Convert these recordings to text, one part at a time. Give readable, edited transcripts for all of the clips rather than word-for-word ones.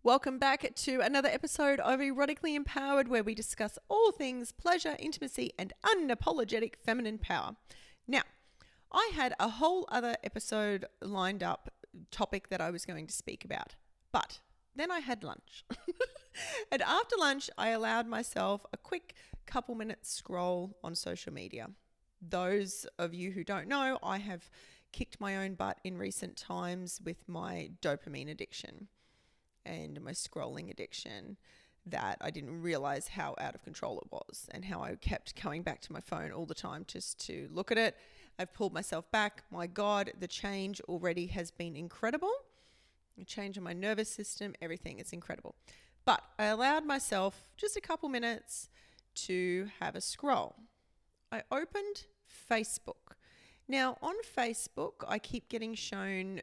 Welcome back to another episode of Erotically Empowered, where we discuss all things pleasure, intimacy, and unapologetic feminine power. Now, I had a whole other episode lined up, topic that I was going to speak about, but then I had lunch. And after lunch, I allowed myself a quick couple minutes scroll on social media. Those of you who don't know, I have kicked my own butt in recent times with my dopamine addiction and my scrolling addiction, that I didn't realize how out of control it was and how I kept coming back to my phone all the time just to look at it. I've pulled myself back. My God, the change already has been incredible. The change in my nervous system, everything, it's incredible. But I allowed myself just a couple minutes to have a scroll. I opened Facebook. Now on Facebook, I keep getting shown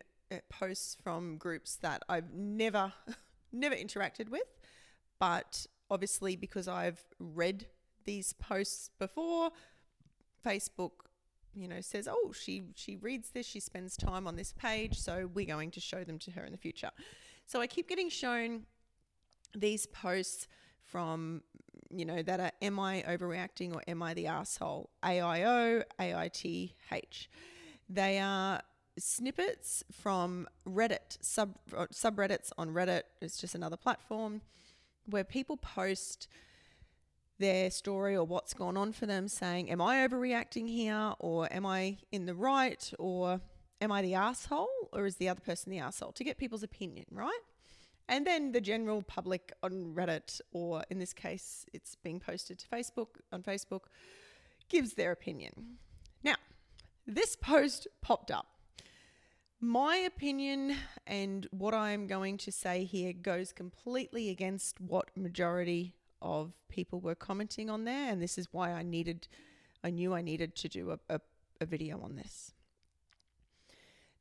posts from groups that I've never interacted with, but obviously because I've read these posts before, Facebook, says, oh, she reads this, she spends time on this page, so we're going to show them to her in the future. So I keep getting shown these posts from, that are, am I overreacting or am I the asshole? AIO, AITH. They are snippets from Reddit, subreddits on Reddit. It's just another platform where people post their story or what's gone on for them, saying, am I overreacting here, or am I in the right, or am I the asshole, or is the other person the asshole, to get people's opinion, right? And then the general public on Reddit, or in this case it's being posted to Facebook, gives their opinion. Now, this post popped up. My opinion and what I'm going to say here goes completely against what majority of people were commenting on there, and this is why I knew I needed to do a video on this.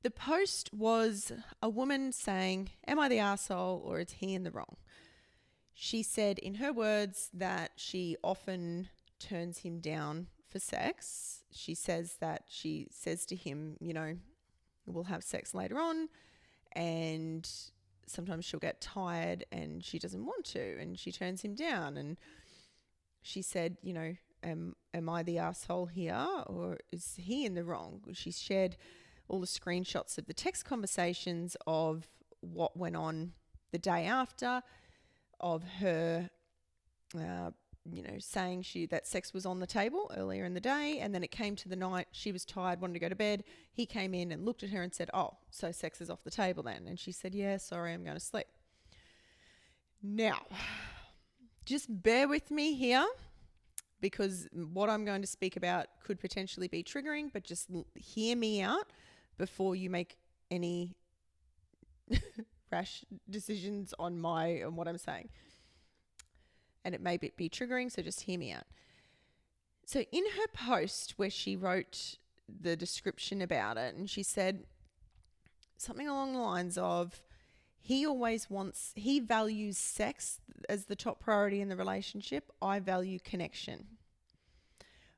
The post was a woman saying, am I the asshole or is he in the wrong? She said in her words that she often turns him down for sex. She says that she says to him, we'll have sex later on, and sometimes she'll get tired and she doesn't want to, and she turns him down. And she said, am I the asshole here or is he in the wrong? She shared all the screenshots of the text conversations of what went on the day after, of her saying that sex was on the table earlier in the day, and then it came to the night, she was tired, wanted to go to bed. He came in and looked at her and said, oh, so sex is off the table then? And she said, yeah, sorry, I'm going to sleep. Now, just bear with me here, because what I'm going to speak about could potentially be triggering, but just hear me out before you make any rash decisions on what I'm saying. And it may be triggering, so just hear me out. So in her post where she wrote the description about it, and she said something along the lines of, he values sex as the top priority in the relationship. I value connection.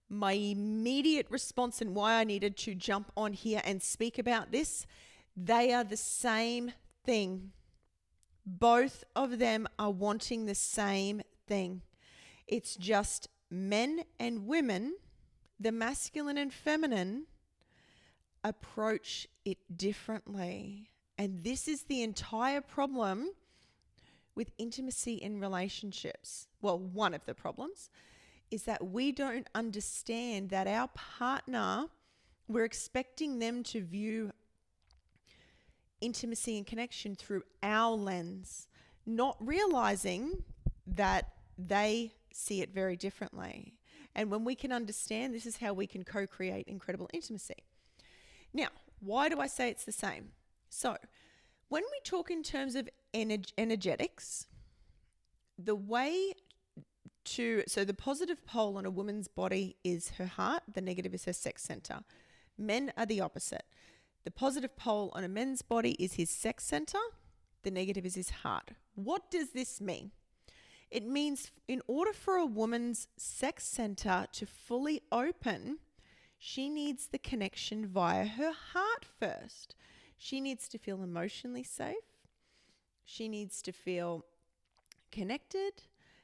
My immediate response, and why I needed to jump on here and speak about this, they are the same thing. Both of them are wanting the same thing. It's just men and women, the masculine and feminine, approach it differently. And this is the entire problem with intimacy in relationships. Well, one of the problems is that we don't understand that our partner, we're expecting them to view intimacy and connection through our lens, not realizing that they see it very differently. And when we can understand, this is how we can co-create incredible intimacy. Now, why do I say it's the same? So, when we talk in terms of energetics, the positive pole on a woman's body is her heart, the negative is her sex center. Men are the opposite. The positive pole on a man's body is his sex center, the negative is his heart. What does this mean? It means in order for a woman's sex center to fully open, she needs the connection via her heart first. She needs to feel emotionally safe. She needs to feel connected,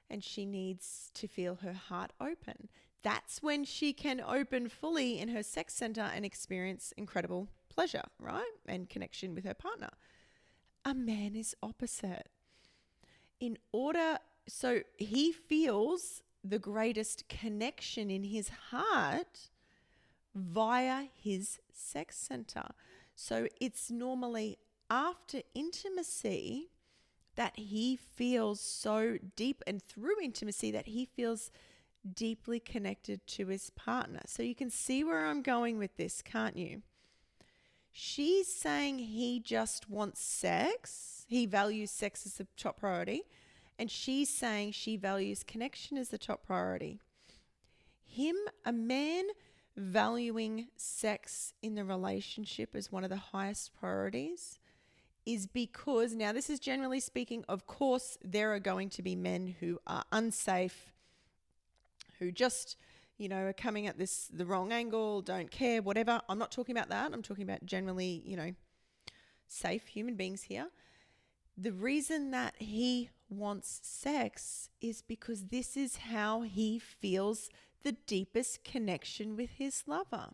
and she needs to feel her heart open. That's when she can open fully in her sex center and experience incredible pleasure, right? And connection with her partner. A man is opposite. So he feels the greatest connection in his heart via his sex center. So it's normally after intimacy that he feels so deep, and through intimacy that he feels deeply connected to his partner. So you can see where I'm going with this, can't you? She's saying he just wants sex. He values sex as the top priority. And she's saying she values connection as the top priority. A man valuing sex in the relationship as one of the highest priorities is because, now this is generally speaking, of course, there are going to be men who are unsafe, who just, are coming at this the wrong angle, don't care, whatever. I'm not talking about that. I'm talking about generally, safe human beings here. The reason that he wants sex is because this is how he feels the deepest connection with his lover.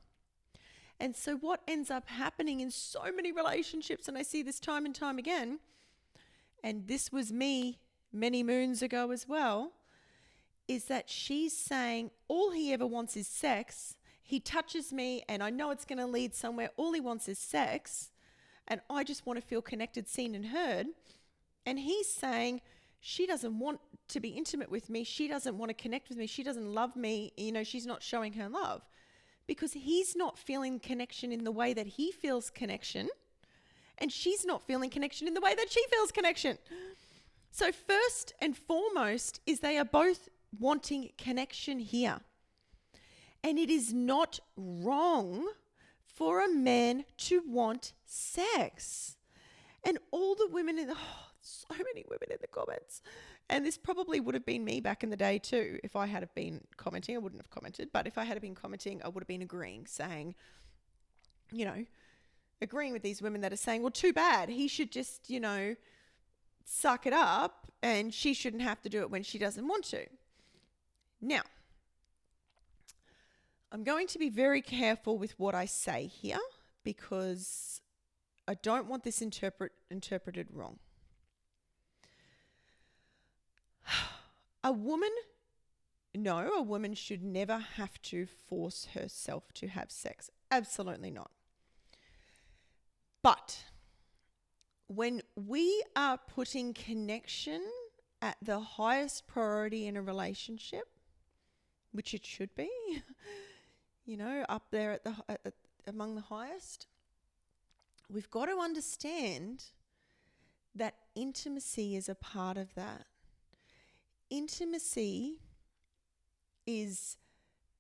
And so what ends up happening in so many relationships, and I see this time and time again, and this was me many moons ago as well, is that she's saying all he ever wants is sex. He touches me and I know it's going to lead somewhere. All he wants is sex. And I just want to feel connected, seen and heard. And he's saying she doesn't want to be intimate with me. She doesn't want to connect with me. She doesn't love me. She's not showing her love because he's not feeling connection in the way that he feels connection. And she's not feeling connection in the way that she feels connection. So first and foremost is they are both wanting connection here. And it is not wrong for a man to want sex. And all the women so many women in the comments. And this probably would have been me back in the day too. If I had been commenting, I wouldn't have commented. But if I had been commenting, I would have been agreeing, saying, agreeing with these women that are saying, well, too bad. He should just, suck it up and she shouldn't have to do it when she doesn't want to. Now, I'm going to be very careful with what I say here because I don't want this interpreted wrong. A woman should never have to force herself to have sex. Absolutely not. But when we are putting connection at the highest priority in a relationship, which it should be, up there among the highest, we've got to understand that intimacy is a part of that. Intimacy is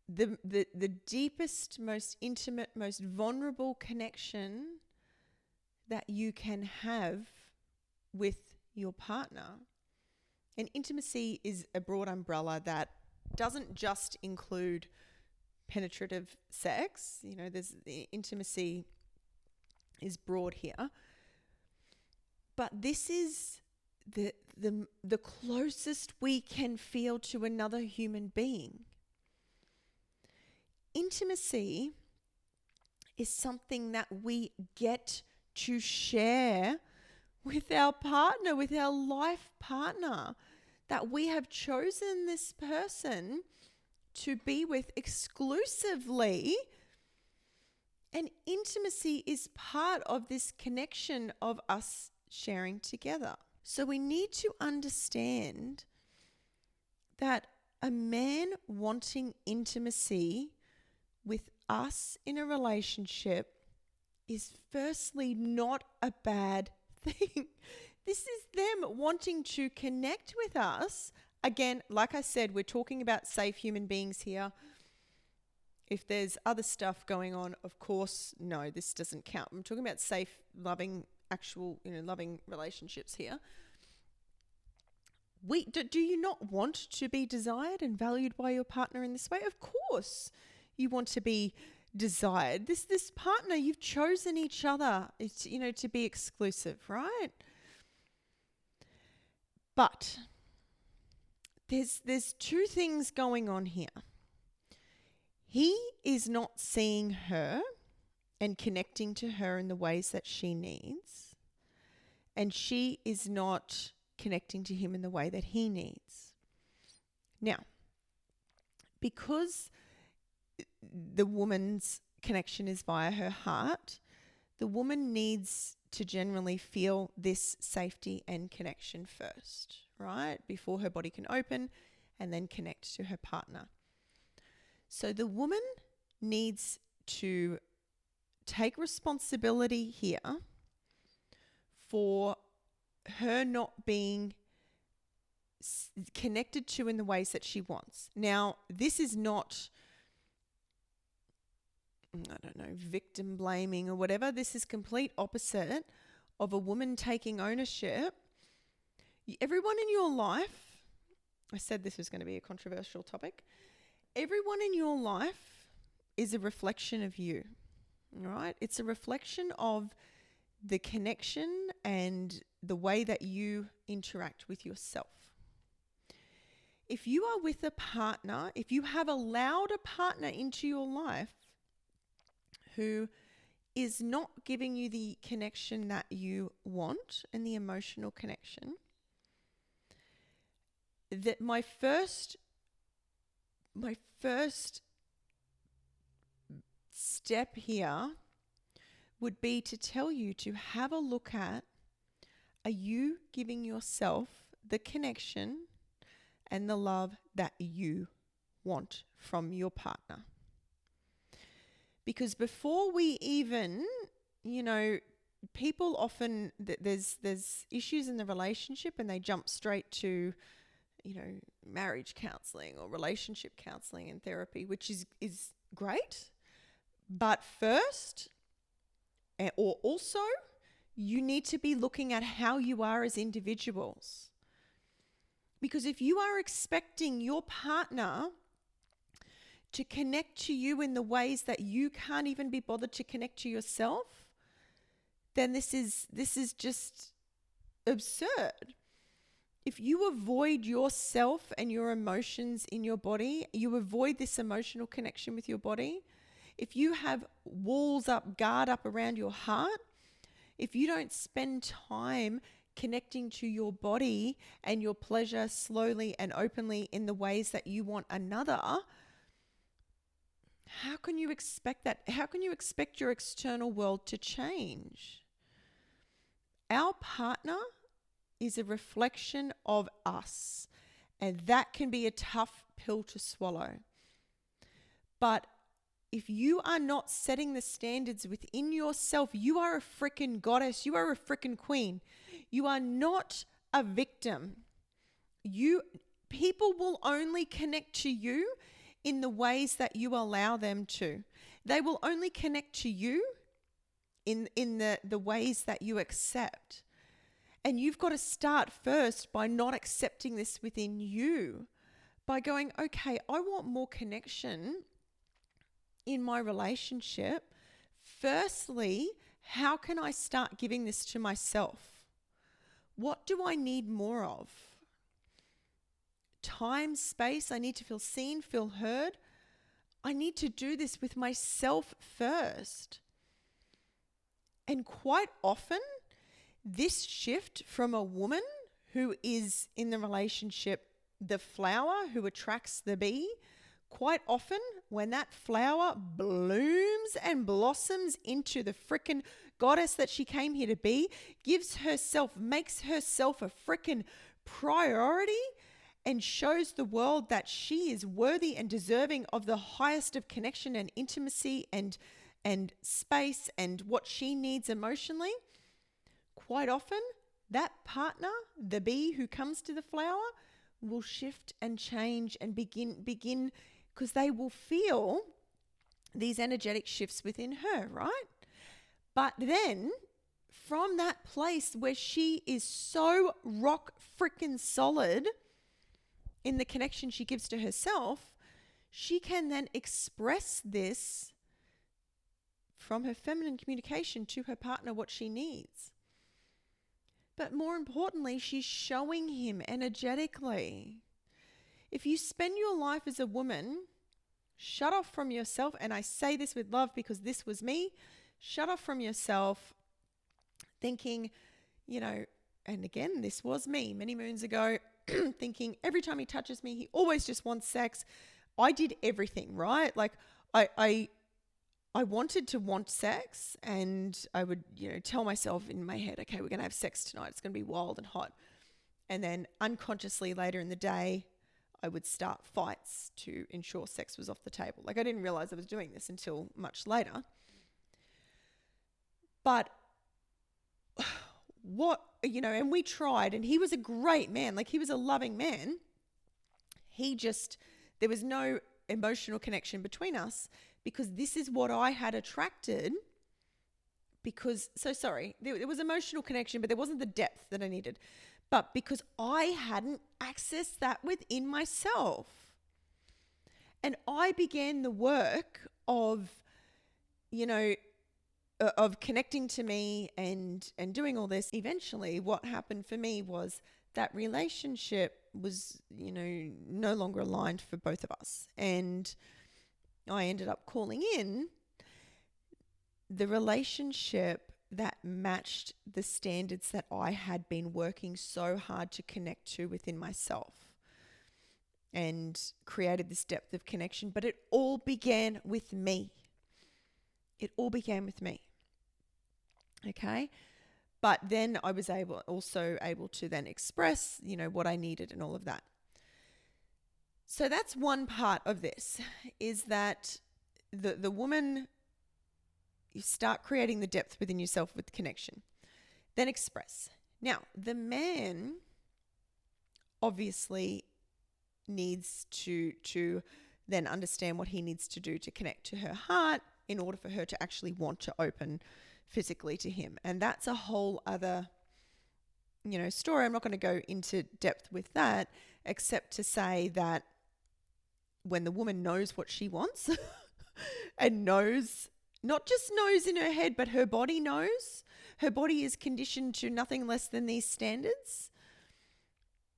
the deepest, most intimate, most vulnerable connection that you can have with your partner. And intimacy is a broad umbrella that doesn't just include penetrative sex. There's the intimacy is broad here. But this is the closest we can feel to another human being. Intimacy is something that we get to share with our partner, with our life partner, that we have chosen this person to be with exclusively. And intimacy is part of this connection of us sharing together. So we need to understand that a man wanting intimacy with us in a relationship is firstly not a bad thing. This is them wanting to connect with us. Again, like I said, we're talking about safe human beings here. If there's other stuff going on, of course, no, this doesn't count. I'm talking about safe, loving, actual, loving relationships here. Do you not want to be desired and valued by your partner in this way? Of course you want to be desired. This partner, you've chosen each other, to be exclusive, right? But there's two things going on here. He is not seeing her and connecting to her in the ways that she needs, and she is not connecting to him in the way that he needs. Now, because the woman's connection is via her heart, the woman needs to generally feel this safety and connection first, right? Before her body can open and then connect to her partner. So the woman needs to take responsibility here for her not being connected to in the ways that she wants. Now, this is not, I don't know, victim blaming or whatever. This is complete opposite of a woman taking ownership. Everyone in your life, I said this was going to be a controversial topic. Everyone in your life is a reflection of you, right? It's a reflection of the connection and the way that you interact with yourself. If you are with a partner, if you have allowed a partner into your life who is not giving you the connection that you want and the emotional connection, that my first step here would be to tell you to have a look at, are you giving yourself the connection and the love that you want from your partner? Because before we even, people often, there's issues in the relationship and they jump straight to, marriage counseling or relationship counseling and therapy, which is great. But first, or also, you need to be looking at how you are as individuals. Because if you are expecting your partner to connect to you in the ways that you can't even be bothered to connect to yourself, then this is just absurd. If you avoid yourself and your emotions in your body, you avoid this emotional connection with your body. If you have walls up, guard up around your heart, if you don't spend time connecting to your body and your pleasure slowly and openly in the ways that you want another, how can you expect that? How can you expect your external world to change? Our partner is a reflection of us, and that can be a tough pill to swallow. But if you are not setting the standards within yourself, you are a freaking goddess. You are a freaking queen. You are not a victim. People will only connect to you in the ways that you allow them to. They will only connect to you in the ways that you accept. And you've got to start first by not accepting this within you, by going, okay, I want more connection in my relationship. Firstly, how can I start giving this to myself? What do I need more of? Time, space. I need to feel seen, feel heard. I need to do this with myself first. And quite often, this shift from a woman who is in the relationship the flower who attracts the bee, quite often when that flower blooms and blossoms into the frickin' goddess that she came here to be, makes herself a frickin' priority and shows the world that she is worthy and deserving of the highest of connection and intimacy and space and what she needs emotionally. Quite often, that partner, the bee who comes to the flower, will shift and change and begin because they will feel these energetic shifts within her, right? But then, from that place where she is so rock freaking solid in the connection she gives to herself, she can then express this from her feminine communication to her partner, what she needs. But more importantly, she's showing him energetically. If you spend your life as a woman, shut off from yourself, and I say this with love because this was me, shut off from yourself thinking, and again, this was me many moons ago, thinking every time he touches me, he always just wants sex. I did everything, right? Like I wanted to want sex, and I would, tell myself in my head, okay, we're going to have sex tonight. It's going to be wild and hot. And then unconsciously later in the day, I would start fights to ensure sex was off the table. Like I didn't realize I was doing this until much later. But and we tried, and he was a great man. Like he was a loving man. There was no emotional connection between us because this is what I had attracted there was emotional connection, but there wasn't the depth that I needed. But because I hadn't accessed that within myself. And I began the work of connecting to me and doing all this. Eventually, what happened for me was that relationship was, no longer aligned for both of us. And I ended up calling in the relationship that matched the standards that I had been working so hard to connect to within myself, and created this depth of connection. But it all began with me. It all began with me. Okay. But then I was able to then express, what I needed and all of that. So that's one part of this, is that the woman, you start creating the depth within yourself with connection, then express. Now, the man obviously needs to then understand what he needs to do to connect to her heart in order for her to actually want to open physically to him. And that's a whole other, story. I'm not going to go into depth with that, except to say that when the woman knows what she wants and knows, not just knows in her head, but her body knows, her body is conditioned to nothing less than these standards.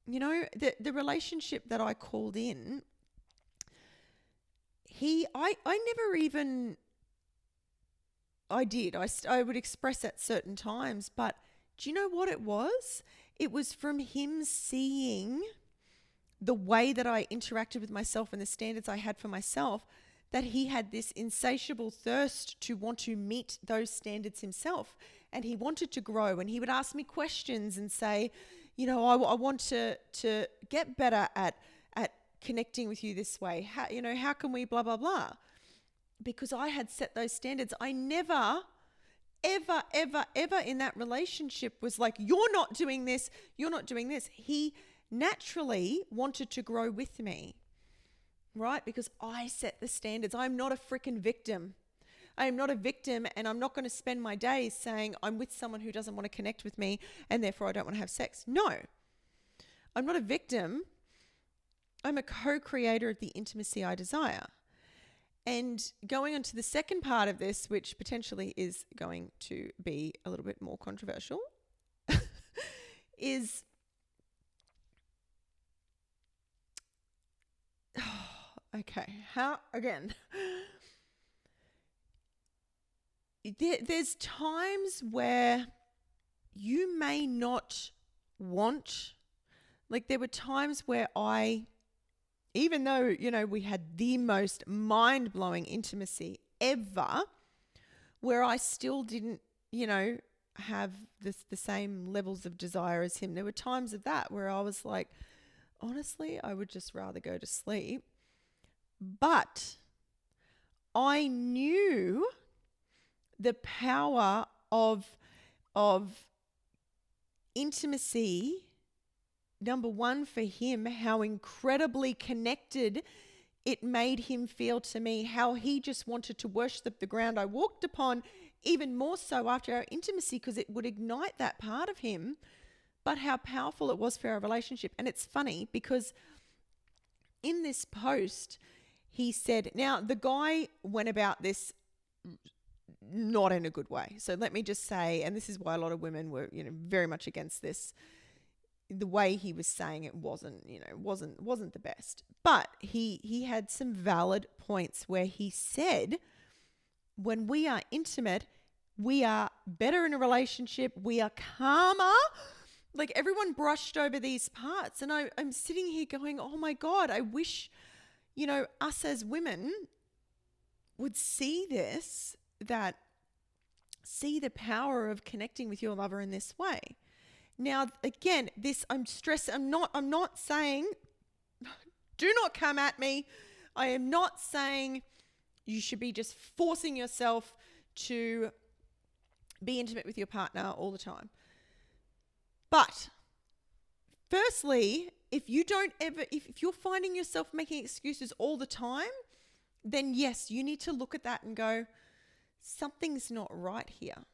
The relationship that I called in, I never even, I did. I would express at certain times, but do you know what it was? It was from him seeing the way that I interacted with myself and the standards I had for myself, that he had this insatiable thirst to want to meet those standards himself. And he wanted to grow, and he would ask me questions and say, I want to get better at connecting with you this way. How can we blah, blah, blah? Because I had set those standards. I never, ever, ever, ever in that relationship was like, you're not doing this. You're not doing this. He naturally wanted to grow with me, right? Because I set the standards. I'm not a freaking victim. I am not a victim, and I'm not going to spend my days saying I'm with someone who doesn't want to connect with me and therefore I don't want to have sex. No, I'm not a victim. I'm a co-creator of the intimacy I desire. And going on to the second part of this, which potentially is going to be a little bit more controversial, is okay. There's times where you may not want, like there were times where even though, we had the most mind-blowing intimacy ever, where I still didn't, have the same levels of desire as him. There were times of that where I was like, honestly, I would just rather go to sleep. But I knew the power of intimacy. Number one, for him, how incredibly connected it made him feel to me, how he just wanted to worship the ground I walked upon, even more so after our intimacy, because it would ignite that part of him, but how powerful it was for our relationship. And it's funny because in this post, he said, now the guy went about this not in a good way. So let me just say, and this is why a lot of women were, very much against this. The way he was saying it wasn't the best. But he had some valid points where he said, when we are intimate, we are better in a relationship, we are calmer. Like, everyone brushed over these parts, and I'm sitting here going, oh my God, I wish, us as women would see this, see the power of connecting with your lover in this way. Now, again, I'm not saying, do not come at me. I am not saying you should be just forcing yourself to be intimate with your partner all the time. But firstly, if you're finding yourself making excuses all the time, then yes, you need to look at that and go, something's not right here.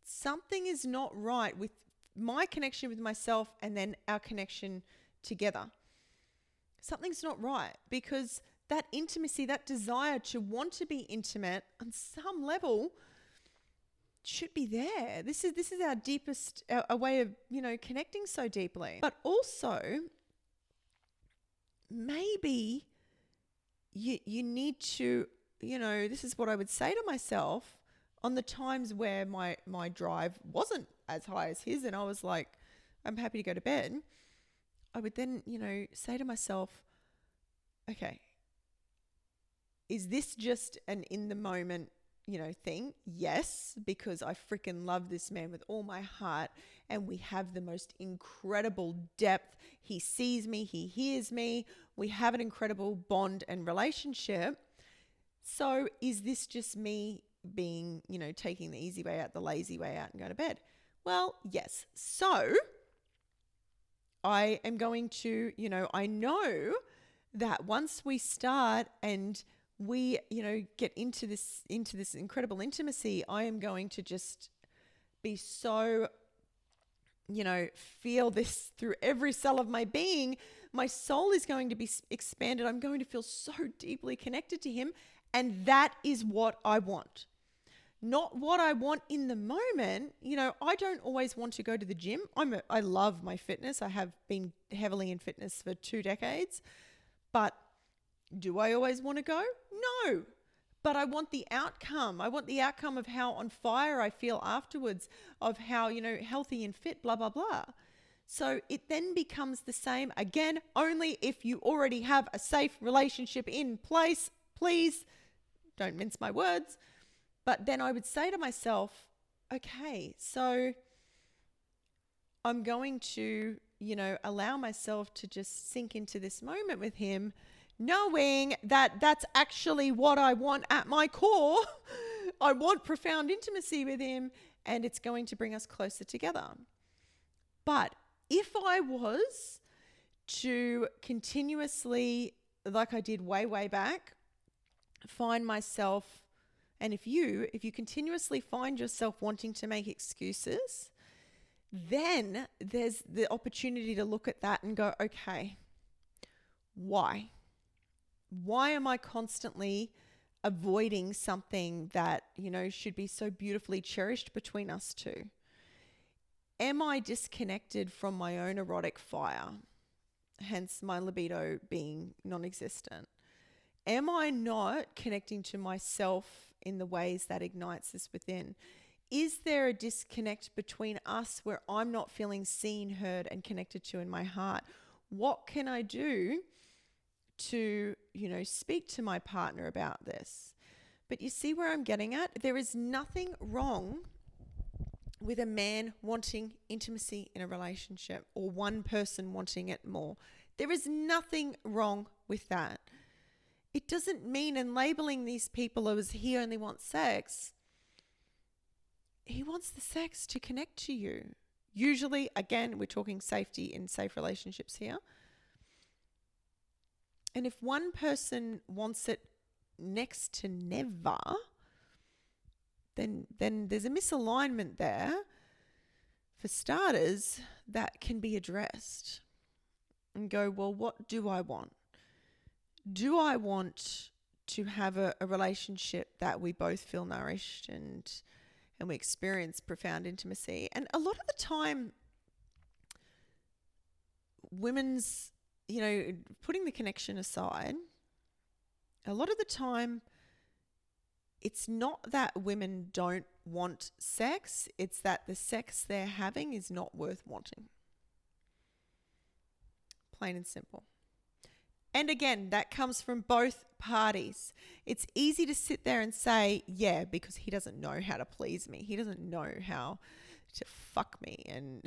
Something is not right with my connection with myself and then our connection together. Something's not right, because that intimacy, that desire to want to be intimate on some level should be there. This is our deepest, a way of, connecting so deeply. But also, maybe you need to, this is what I would say to myself on the times where my drive wasn't as high as his and I was like, I'm happy to go to bed. I would then, say to myself, okay, is this just an in the moment, thing? Yes, because I freaking love this man with all my heart and we have the most incredible depth. He sees me, he hears me. We have an incredible bond and relationship. So is this just me being, taking the easy way out, the lazy way out and go to bed? Well, yes. So I am going to, I know that once we start and we, get into this incredible intimacy, I am going to just be so, feel this through every cell of my being. My soul is going to be expanded. I'm going to feel so deeply connected to him. And that is what I want. Not what I want in the moment. I don't always want to go to the gym. I love my fitness. I have been heavily in fitness for 2 decades. But do I always want to go? No. But I want the outcome. I want the outcome of how on fire I feel afterwards, of how, healthy and fit, blah, blah, blah. So it then becomes the same again, only if you already have a safe relationship in place. Please don't mince my words. But then I would say to myself, okay, so I'm going to, allow myself to just sink into this moment with him, knowing that that's actually what I want at my core. I want profound intimacy with him, and it's going to bring us closer together. But if I was to continuously, like I did way back, find myself, and if you continuously find yourself wanting to make excuses, then there's the opportunity to look at that and go, okay, why? Why am I constantly avoiding something that, should be so beautifully cherished between us two? Am I disconnected from my own erotic fire? Hence my libido being non-existent. Am I not connecting to myself in the ways that ignites this within? Is there a disconnect between us where I'm not feeling seen, heard, and connected to in my heart? What can I do to, speak to my partner about this? But you see where I'm getting at? There is nothing wrong with a man wanting intimacy in a relationship or one person wanting it more. There is nothing wrong with that. It doesn't mean, and labeling these people as he only wants sex, he wants the sex to connect to you. Usually, again, we're talking safety in safe relationships here. And if one person wants it next to never, then there's a misalignment there. For starters, that can be addressed and go, well, what do I want? Do I want to have a relationship that we both feel nourished and we experience profound intimacy. And a lot of the time, women's, putting the connection aside, a lot of the time, it's not that women don't want sex, it's that the sex they're having is not worth wanting. Plain and simple. And again, that comes from both parties. It's easy to sit there and say, yeah, because he doesn't know how to please me. He doesn't know how to fuck me. And,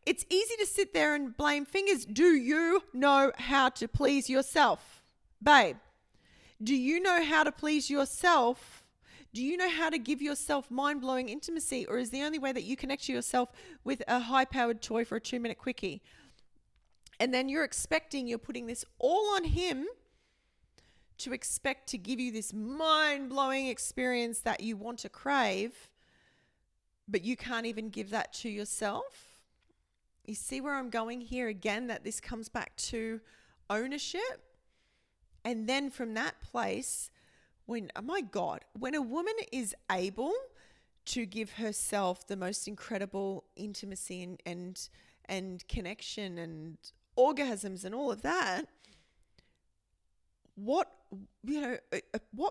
it's easy to sit there and blame fingers. Do you know how to please yourself? Babe, do you know how to please yourself? Do you know how to give yourself mind-blowing intimacy? Or is the only way that you connect to yourself with a high-powered toy for a 2-minute quickie? And then you're putting this all on him to expect to give you this mind-blowing experience that you want to crave, but you can't even give that to yourself. You see where I'm going here again, that this comes back to ownership. And then from that place, when a woman is able to give herself the most incredible intimacy and connection and orgasms and all of that, what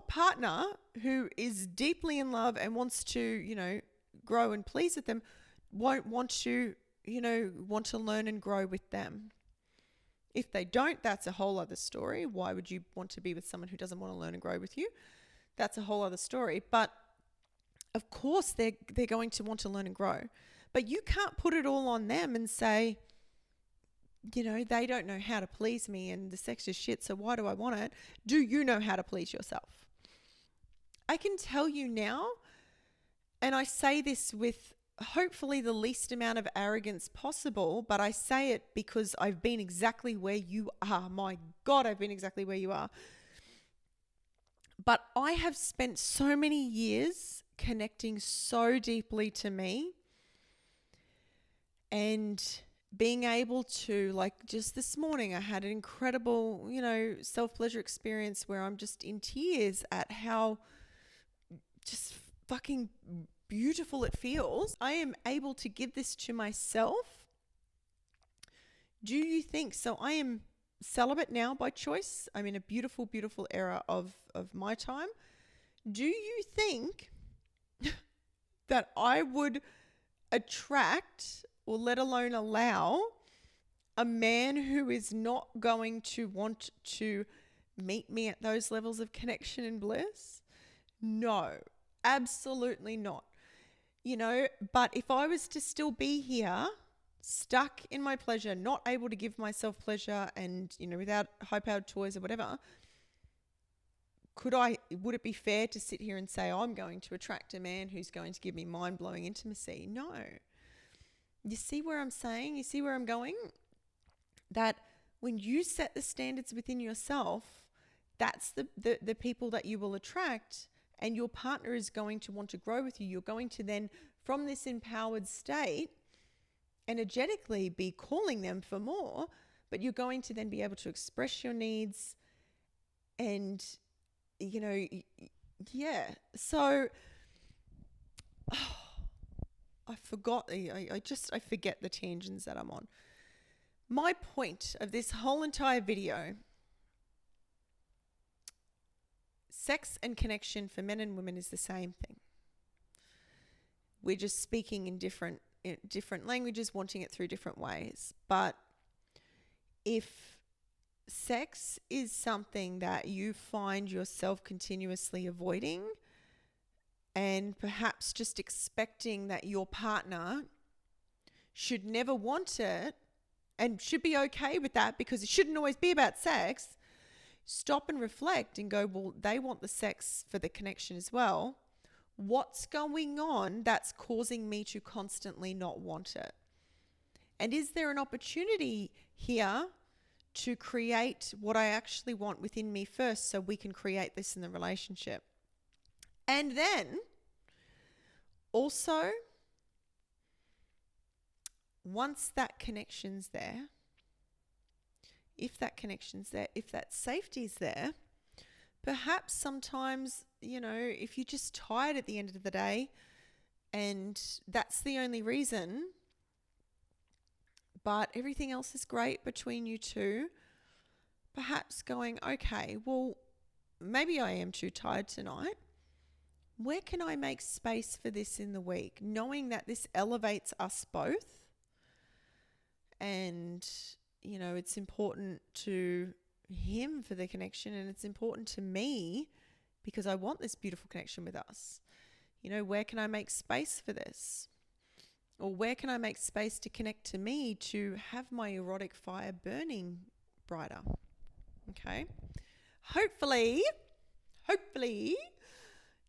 partner who is deeply in love and wants to, grow and please with them won't want to learn and grow with them? If they don't, that's a whole other story. Why would you want to be with someone who doesn't want to learn and grow with you? That's a whole other story. But of course they're going to want to learn and grow. But you can't put it all on them and say, they don't know how to please me and the sex is shit, so why do I want it? Do you know how to please yourself? I can tell you now, and I say this with hopefully the least amount of arrogance possible, but I say it because I've been exactly where you are. My God, I've been exactly where you are. But I have spent so many years connecting so deeply to me and being able to, like just this morning, I had an incredible, self-pleasure experience where I'm just in tears at how just fucking beautiful it feels. I am able to give this to myself. Do you think so? I am celibate now by choice. I'm in a beautiful, beautiful era of my time. Do you think that I would attract, or let alone allow, a man who is not going to want to meet me at those levels of connection and bliss? No, absolutely not. But if I was to still be here, stuck in my pleasure, not able to give myself pleasure and, without high-powered toys or whatever, would it be fair to sit here and say, I'm going to attract a man who's going to give me mind-blowing intimacy? No. You see where I'm saying? You see where I'm going? That when you set the standards within yourself, that's the people that you will attract, and your partner is going to want to grow with you. You're going to then, from this empowered state, energetically be calling them for more, but you're going to then be able to express your needs and, yeah. So, I forgot, I forget the tangents that I'm on. My point of this whole entire video: sex and connection for men and women is the same thing. We're just speaking in different languages, wanting it through different ways. But if sex is something that you find yourself continuously avoiding, and perhaps just expecting that your partner should never want it and should be okay with that because it shouldn't always be about sex, stop and reflect and go, well, they want the sex for the connection as well. What's going on that's causing me to constantly not want it? And is there an opportunity here to create what I actually want within me first so we can create this in the relationship? And then also, once that connection's there, if that connection's there, if that safety's there, perhaps sometimes, if you're just tired at the end of the day and that's the only reason, but everything else is great between you two, perhaps going, okay, well, maybe I am too tired tonight. Where can I make space for this in the week? Knowing that this elevates us both. And, it's important to him for the connection, and it's important to me because I want this beautiful connection with us. Where can I make space for this? Or where can I make space to connect to me to have my erotic fire burning brighter? Okay. Hopefully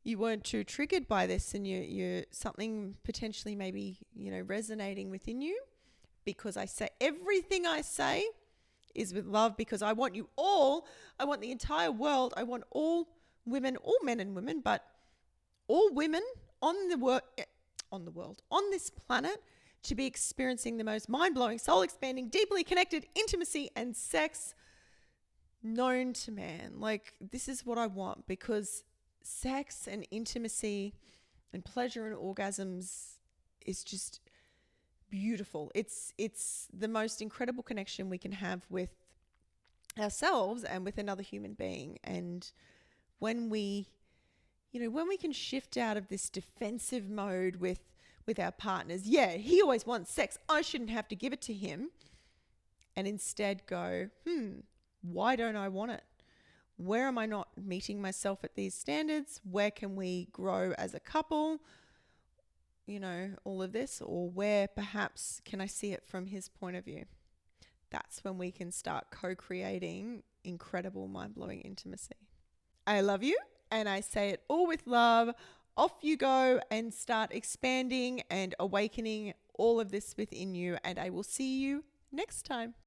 you weren't too triggered by this, and you're something potentially maybe, resonating within you, because I say everything I say is with love, because I want you all, I want the entire world, I want all women, all men and women, but all women on this planet to be experiencing the most mind-blowing, soul-expanding, deeply connected intimacy and sex known to man. Like, this is what I want, because sex and intimacy and pleasure and orgasms is just beautiful. It's the most incredible connection we can have with ourselves and with another human being. And when we can shift out of this defensive mode with our partners, he always wants sex, I shouldn't have to give it to him, and instead go, why don't I want it? Where am I not meeting myself at these standards? Where can we grow as a couple? All of this, or where perhaps can I see it from his point of view? That's when we can start co-creating incredible, mind-blowing intimacy. I love you, and I say it all with love. Off you go and start expanding and awakening all of this within you, and I will see you next time.